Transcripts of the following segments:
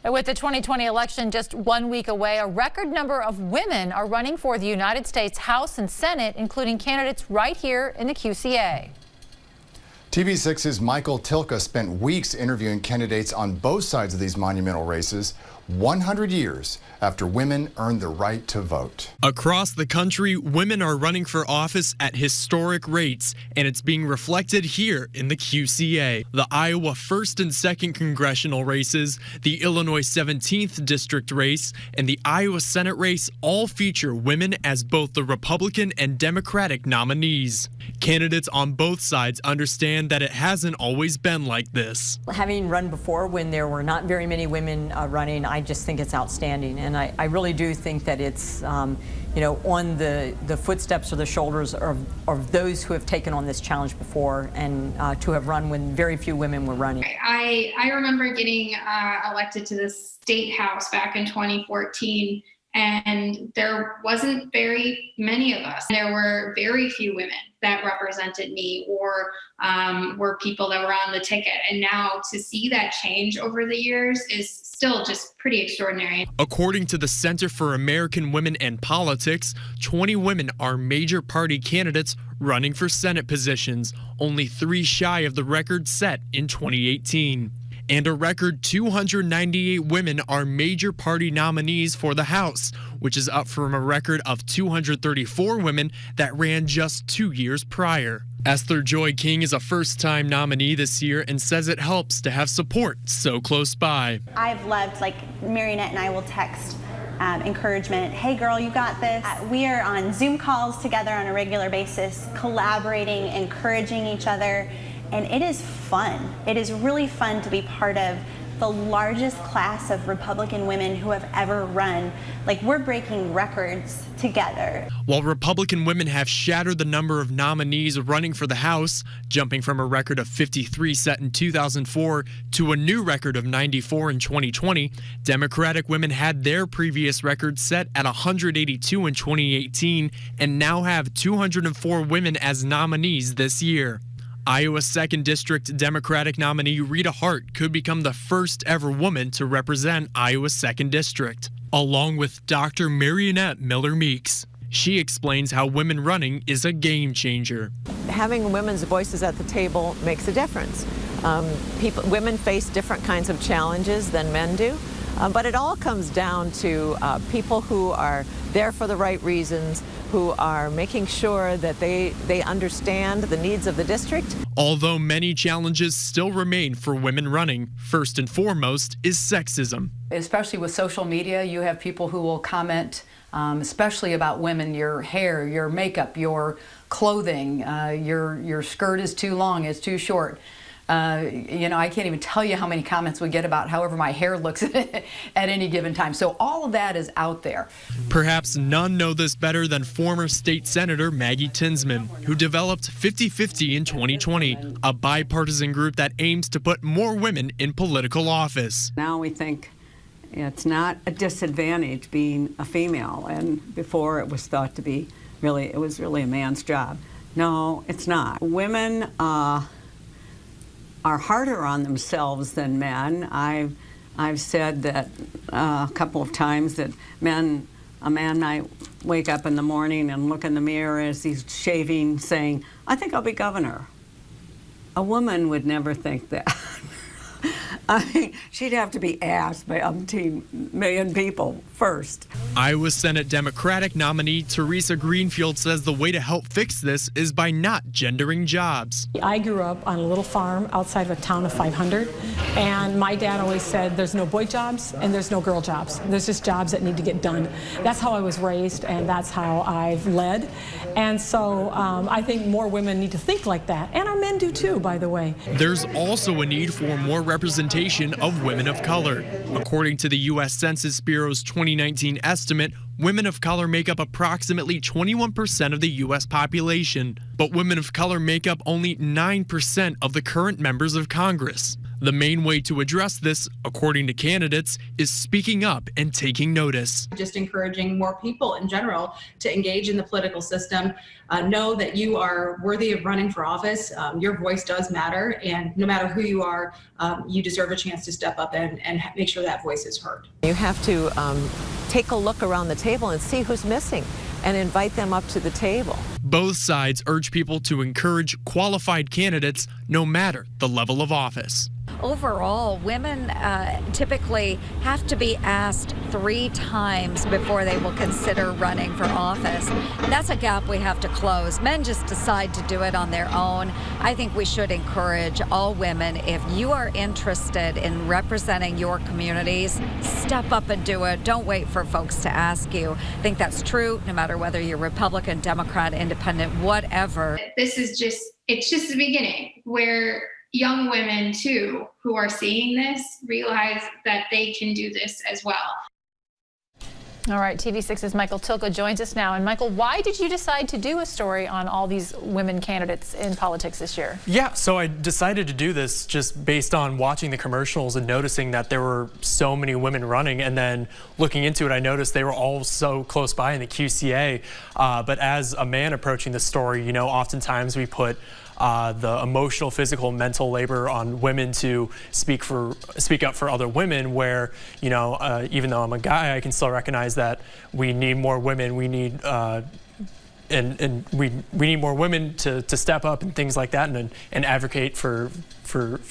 With the 2020 election just 1 week away, a record number of women are running for the United States House and Senate, including candidates right here in the QCA. TV6's Michael Tilka spent weeks interviewing candidates on both sides of these monumental races, 100 years after women earned the right to vote. Across the country, women are running for office at historic rates, and it's being reflected here in the QCA. The Iowa 1st and 2nd congressional races, the Illinois 17th district race, and the Iowa Senate race all feature women as both the Republican and Democratic nominees. Candidates on both sides understand that it hasn't always been like this. Having run before when there were not very many women running, I just think it's outstanding, and I really do think that it's on the footsteps or the shoulders of those who have taken on this challenge before and to have run when very few women were running. I remember getting elected to the state house back in 2014, and there wasn't very many of us. There were very few women that represented me or were people that were on the ticket. And now to see that change over the years is still just pretty extraordinary. According to the Center for American Women and Politics, 20 women are major party candidates running for Senate positions, only 3 shy of the record set in 2018. And a record 298 women are major party nominees for the House, which is up from a record of 234 women that ran just 2 years prior. Esther Joy King is a first-time nominee this year and says it helps to have support so close by. I've loved, like Marionette and I will text encouragement. Hey girl, you got this. We are on Zoom calls together on a regular basis, collaborating, encouraging each other. And it is fun. It is really fun to be part of the largest class of Republican women who have ever run. Like, we're breaking records together. While Republican women have shattered the number of nominees running for the House, jumping from a record of 53 set in 2004 to a new record of 94 in 2020, Democratic women had their previous record set at 182 in 2018 and now have 204 women as nominees this year. Iowa's 2nd District Democratic nominee Rita Hart could become the first ever woman to represent Iowa's 2nd District, along with Dr. Marionette Miller-Meeks. She explains how women running is a game changer. Having women's voices at the table makes a difference. Women face different kinds of challenges than men do, but it all comes down to people who are there for the right reasons, who are making sure that they understand the needs of the district. Although many challenges still remain for women running, first and foremost is sexism. Especially with social media, you have people who will comment, especially about women, your hair, your makeup, your clothing, your skirt is too long, it's too short. I can't even tell you how many comments we get about however my hair looks at any given time. So all of that is out there. Perhaps none know this better than former state senator Maggie Tinsman, who developed 50-50 in 2020, a bipartisan group that aims to put more women in political office. Now we think it's not a disadvantage being a female, and before it was thought to be it was really a man's job. No, it's not. Women are harder on themselves than men. I've said that a couple of times that a man might wake up in the morning and look in the mirror as he's shaving saying, I think I'll be governor. A woman would never think that. I mean, she'd have to be asked by umpteen million people first. Iowa Senate Democratic nominee Teresa Greenfield says the way to help fix this is by not gendering jobs. I grew up on a little farm outside of a town of 500, and my dad always said there's no boy jobs and there's no girl jobs. There's just jobs that need to get done. That's how I was raised, and that's how I've led. And so I think more women need to think like that, and our men do too, by the way. There's also a need for more representation of women of color. According to the U.S. Census Bureau's 2019 estimate, women of color make up approximately 21% of the U.S. population, but women of color make up only 9% of the current members of Congress. The main way to address this, according to candidates, is speaking up and taking notice. Just encouraging more people in general to engage in the political system, know that you are worthy of running for office. Your voice does matter, and no matter who you are, you deserve a chance to step up and make sure that voice is heard. You have to take a look around the table and see who's missing and invite them up to the table. Both sides urge people to encourage qualified candidates no matter the level of office. Overall, women typically have to be asked 3 times before they will consider running for office. That's a gap we have to close. Men just decide to do it on their own. I think we should encourage all women, if you are interested in representing your communities, step up and do it. Don't wait for folks to ask you. I think that's true no matter whether you're Republican, Democrat, Independent, whatever. This is it's just the beginning, where young women too who are seeing this realize that they can do this as well. All right, TV6's Michael Tilka joins us now. And Michael, why did you decide to do a story on all these women candidates in politics this year? Yeah, so I decided to do this just based on watching the commercials and noticing that there were so many women running, and then looking into it, I noticed they were all so close by in the QCA. But as a man approaching the story, you know, oftentimes we put the emotional, physical, mental labor on women to speak up for other women, where, you know, even though I'm a guy, I can still recognize that we need more women. We need and we need more women to step up and things like that, and advocate for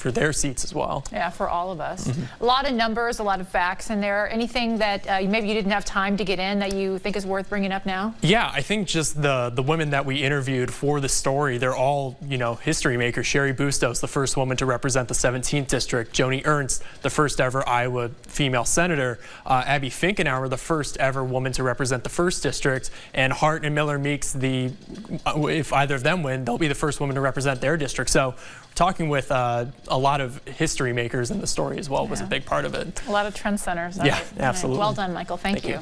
their seats as well. Yeah, for all of us. A lot of numbers, a lot of facts in there. Anything that maybe you didn't have time to get in that you think is worth bringing up now? Yeah, I think just the women that we interviewed for the story, they're all, you know, history makers. Sherry Bustos, the first woman to represent the 17th district. Joni Ernst, the first ever Iowa female senator. Abby Finkenauer, the first ever woman to represent the 1st district. And Hart and Miller Meeks, if either of them win, they'll be the first woman to represent their district. So talking with a lot of history makers in the story as well was a big part of it. A lot of trendsetters. Yeah, absolutely. Well done, Michael. Thank you.